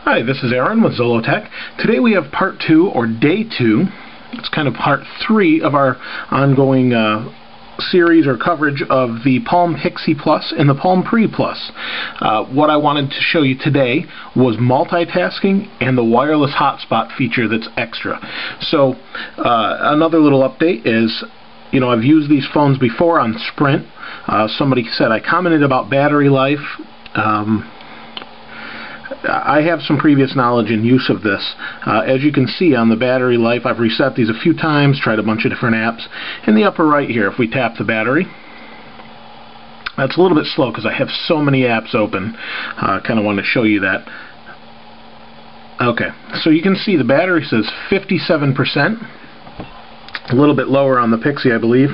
Hi, this is Aaron with Zollotech. Today we have part 2, or day 2. It's kind of part 3 of our ongoing series or coverage of the Palm Pixi Plus and the Palm Pre Plus. What I wanted to show you today was multitasking and the wireless hotspot feature that's extra. So another little update is, you know, I've used these phones before on Sprint. Somebody said I commented about battery life. I have some previous knowledge and use of this. As you can see on the battery life, I've reset these a few times, tried a bunch of different apps. In the upper right here, if we tap the battery, that's a little bit slow because I have so many apps open. Kind of want to show you that. Okay, so you can see the battery says 57%. A little bit lower on the Pixi, I believe.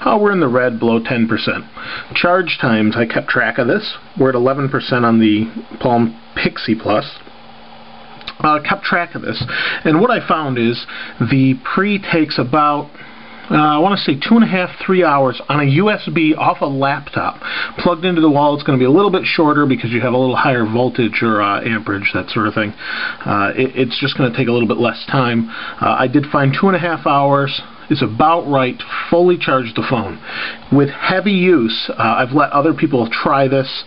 We're in the red, below 10%. Charge times, I kept track of this. We're at 11% on the Palm Pixi Plus. Kept track of this. And what I found is the Pre takes about, I want to say 2.5, 3 hours on a USB off a laptop. Plugged into the wall, it's going to be a little bit shorter because you have a little higher voltage or amperage, that sort of thing. It's just going to take a little bit less time. I did find 2.5 hours is about right to fully charge the phone. With heavy use, I've let other people try this.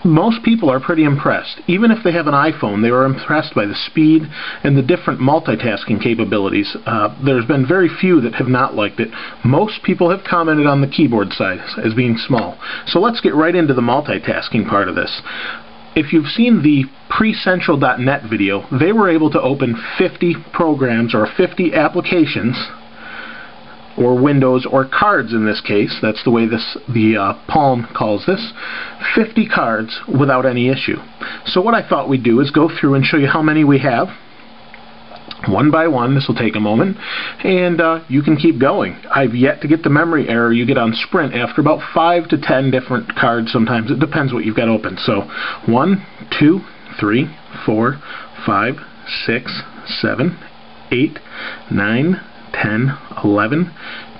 Most people are pretty impressed. Even if they have an iPhone, they were impressed by the speed and the different multitasking capabilities. There's been very few that have not liked it. Most people have commented on the keyboard size as being small. So let's get right into the multitasking part of this. If you've seen the precentral.net video, they were able to open 50 programs or 50 applications, or windows, or cards in this case. That's the way the Palm calls this. 50 cards without any issue. So what I thought we'd do is go through and show you how many we have. One by one, this will take a moment, and you can keep going. I've yet to get the memory error you get on Sprint after about 5 to 10 different cards sometimes. It depends what you've got open. So 1, 2, 3, 4, 5, 6, 7, 8, 9, 10, 11,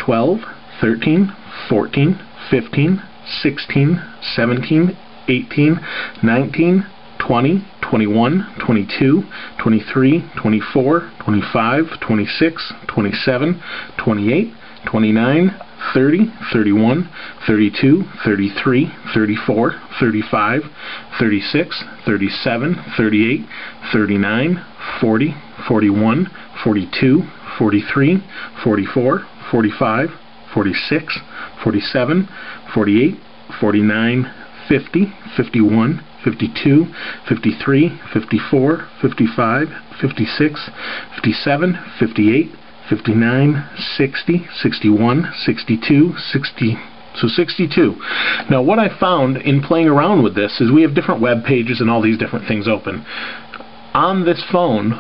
12, 13, 14, 15, 16, 17, 18, 19, 20, 21, 22, 23, 24, 25, 26, 27, 28, 29, 30, 31, 32, 33, 34, 35, 36, 37, 38, 39, 40, 41, 42, 43, 44, 45, 46, 47, 48, 49, 50, 51, 52, 53, 54, 55, 56, 57, 58, 59, 60, 61, 62, 60. So 62. Now what I found in playing around with this is we have different web pages and all these different things open. On this phone,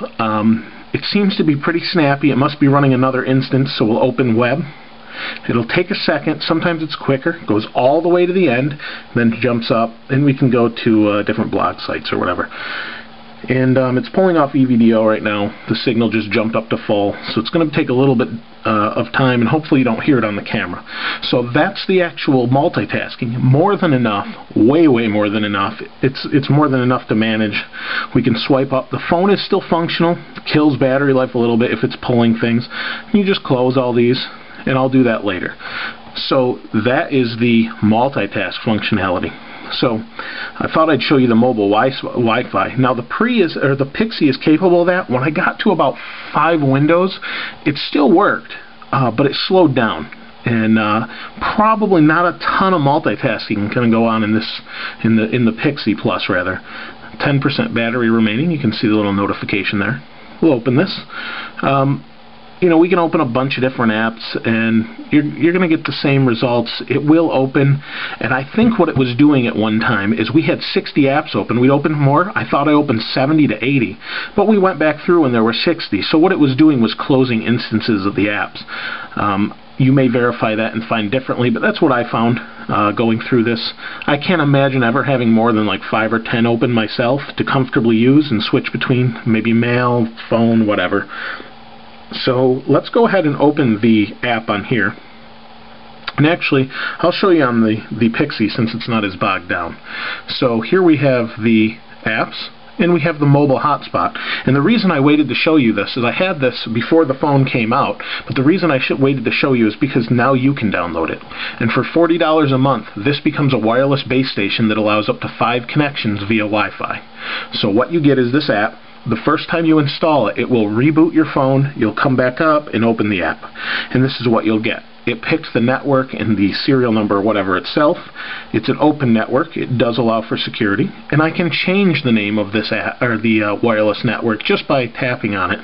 it seems to be pretty snappy. It must be running another instance, so we'll open web. It'll take a second. Sometimes it's quicker. Goes all the way to the end, then jumps up, and we can go to different blog sites or whatever. And it's pulling off EVDO right now. The signal just jumped up to full, so it's going to take a little bit of time, and hopefully you don't hear it on the camera. So that's the actual multitasking. More than enough. Way, way more than enough. It's more than enough to manage. We can swipe up. The phone is still functional. Kills battery life a little bit if it's pulling things. You just close all these, and I'll do that later. So that is the multitask functionality. So I thought I'd show you the mobile Wi-Fi. Now the Pixi is capable of that. When I got to about 5 windows, it still worked, but it slowed down. And probably not a ton of multitasking going to go on in the Pixi Plus rather. 10% battery remaining. You can see the little notification there. We'll open this. You know, we can open a bunch of different apps, and you're going to get the same results. It will open, and I think what it was doing at one time is we had 60 apps open. We opened more. I thought I opened 70 to 80, but we went back through and there were 60. So what it was doing was closing instances of the apps. You may verify that and find differently, but that's what I found going through this. I can't imagine ever having more than like 5 or 10 open myself to comfortably use and switch between maybe mail, phone, whatever. So let's go ahead and open the app on here. And actually, I'll show you on the Pixi since it's not as bogged down. So here we have the apps, and we have the mobile hotspot. And the reason I waited to show you this is I had this before the phone came out, but the reason I waited to show you is because now you can download it. And for $40 a month, this becomes a wireless base station that allows up to 5 connections via Wi-Fi. So what you get is this app. The first time you install it, it will reboot your phone, you'll come back up and open the app. And this is what you'll get. It picks the network and the serial number or whatever itself. It's an open network. It does allow for security. And I can change the name of this app, or the wireless network, just by tapping on it.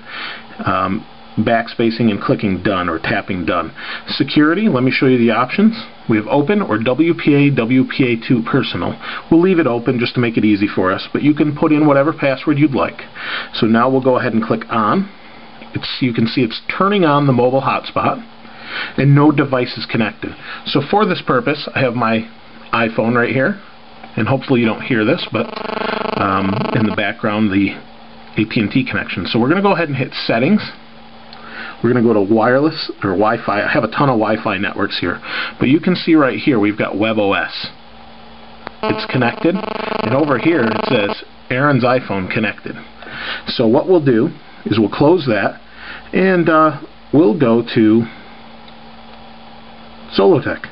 Backspacing and clicking done, or tapping done. Security, let me show you the options. We have open or WPA, WPA2 personal. We'll leave it open just to make it easy for us, but you can put in whatever password you'd like. So now we'll go ahead and click on. You can see it's turning on the mobile hotspot, and no device is connected. So for this purpose, I have my iPhone right here, and hopefully you don't hear this, but in the background the AT&T connection. So we're going to go ahead and hit settings. We're going to go to wireless or Wi-Fi. I have a ton of Wi-Fi networks here, but you can see right here we've got WebOS. It's connected, and over here it says Aaron's iPhone connected. So what we'll do is we'll close that, and we'll go to zollotech.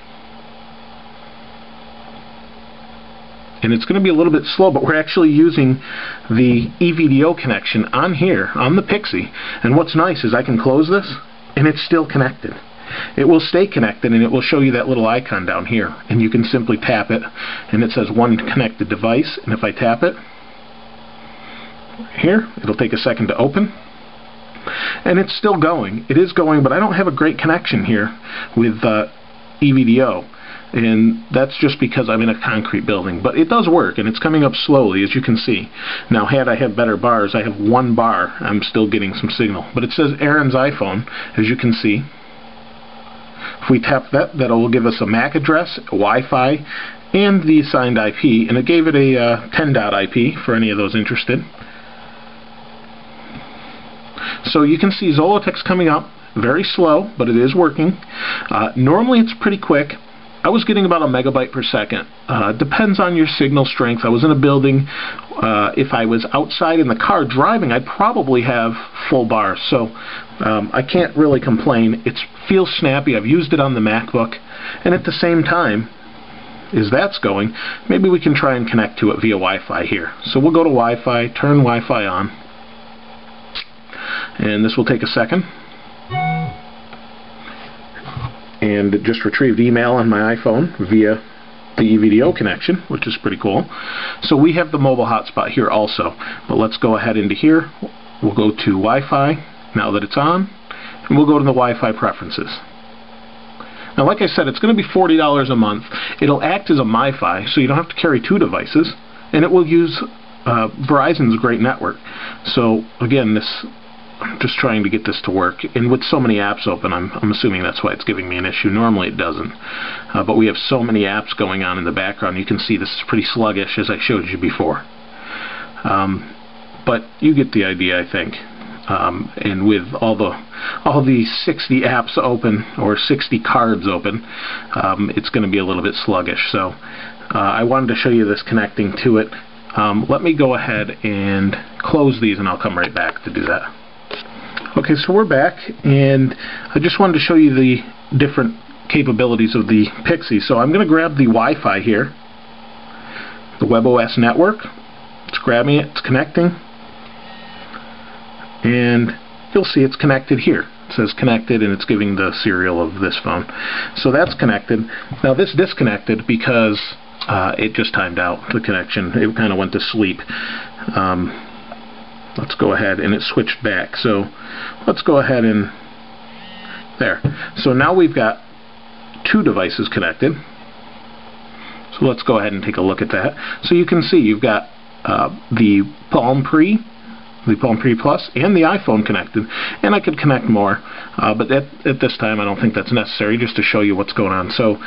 And it's going to be a little bit slow, but we're actually using the EVDO connection on here, on the Pixi. And what's nice is I can close this, and it's still connected. It will stay connected, and it will show you that little icon down here. And you can simply tap it, and it says one connected device. And if I tap it, here, it'll take a second to open. And it's still going. It is going, but I don't have a great connection here with EVDO. And that's just because I'm in a concrete building. But it does work, and it's coming up slowly, as you can see. Now, had I had better bars, I have one bar, I'm still getting some signal. But it says Aaron's iPhone, as you can see. If we tap that, that'll give us a MAC address, a Wi-Fi, and the assigned IP. And it gave it a 10.IP for any of those interested. So you can see zollotech's coming up, very slow, but it is working. Normally it's pretty quick. I was getting about a megabyte per second. Depends on your signal strength. I was in a building. If I was outside in the car driving, I'd probably have full bars. So I can't really complain. It feels snappy. I've used it on the MacBook. And at the same time, as that's going, maybe we can try and connect to it via Wi-Fi here. So we'll go to Wi-Fi, turn Wi-Fi on. And this will take a second. And it just retrieved email on my iPhone via the EVDO connection, which is pretty cool. So we have the mobile hotspot here also. But let's go ahead into here. We'll go to Wi-Fi now that it's on, and we'll go to the Wi-Fi preferences. Now, like I said, it's going to be $40 a month. It'll act as a MiFi, so you don't have to carry 2 devices, and it will use Verizon's great network. So again, I'm just trying to get this to work, and with so many apps open, I'm assuming that's why it's giving me an issue. Normally it doesn't, but we have so mmany apps going on in the background. You can see this is pretty sluggish, as I showed you before. But you get the idea, I think. And with all the 60 apps open, or 60 cards open, it's going to be a little bit sluggish. So I wanted to show you this connecting to it. Let me go ahead and close these, and I'll come right back to do that. Okay, so we're back, and I just wanted to show you the different capabilities of the Pixi. So I'm going to grab the Wi-Fi here, the WebOS network. It's grabbing it, it's connecting, and you'll see it's connected here. It says connected, and it's giving the serial of this phone. So that's connected. Now this disconnected because it just timed out the connection. It kind of went to sleep. Let's go ahead, and it switched back. So let's go ahead and there. So now we've got 2 devices connected. So let's go ahead and take a look at that. So you can see you've got the Palm Pre, the Palm Pre Plus, and the iPhone connected. And I could connect more, but at this time I don't think that's necessary, just to show you what's going on. So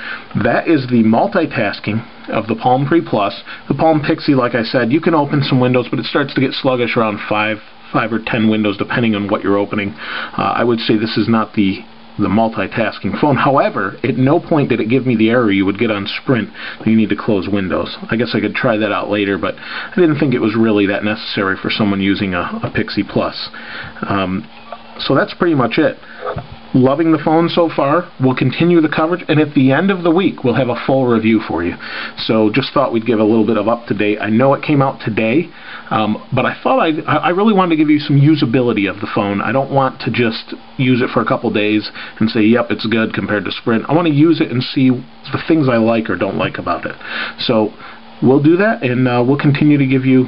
that is the multitasking of the Palm Pre Plus. The Palm Pixi, like I said, you can open some windows, but it starts to get sluggish around 5 or 10 windows, depending on what you're opening. I would say this is not the the multitasking phone. However, at no point did it give me the error you would get on Sprint that you need to close Windows. I guess I could try that out later, but I didn't think it was really that necessary for someone using a Pixi Plus. So that's pretty much it. Loving the phone so far. We'll continue the coverage, and at the end of the week we'll have a full review for you. So just thought we'd give a little bit of up-to-date. I know it came out today, but I thought I really wanted to give you some usability of the phone. I don't want to just use it for a couple days and say, yep, it's good compared to Sprint. I want to use it and see the things I like or don't like about it. So we'll do that, and we'll continue to give you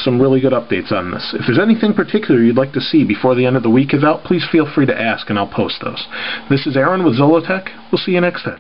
some really good updates on this. If there's anything particular you'd like to see before the end of the week is out, please feel free to ask, and I'll post those. This is Aaron with Zollotech. We'll see you next time.